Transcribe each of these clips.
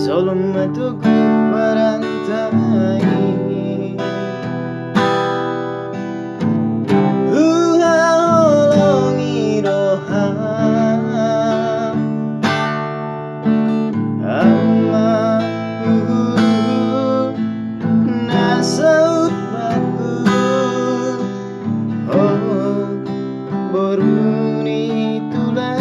Solo me tocó barantai holongi roha ama nasaut baku oh boruni tulah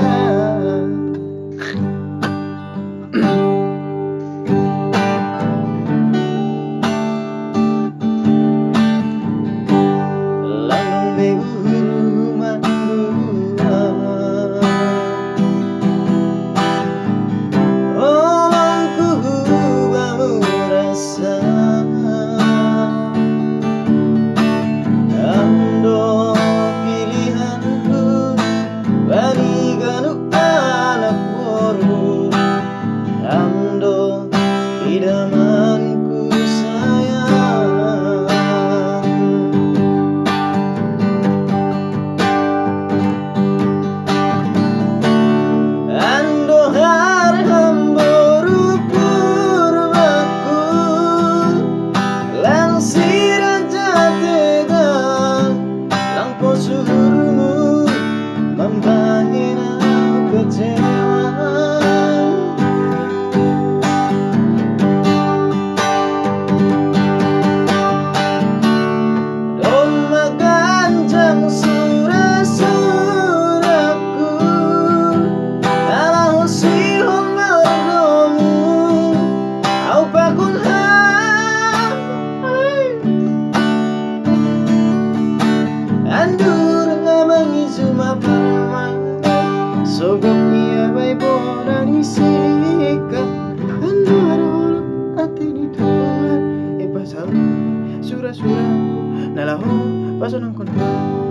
idamanku sayang, ando har hamburu purbaku lansira jategan langpo surumu membahina kecewa. Andur ngamangi zuma parma sogok ia bai borani sika andur ati di tuan e pasal sura-suraku nalaho pasonang kono.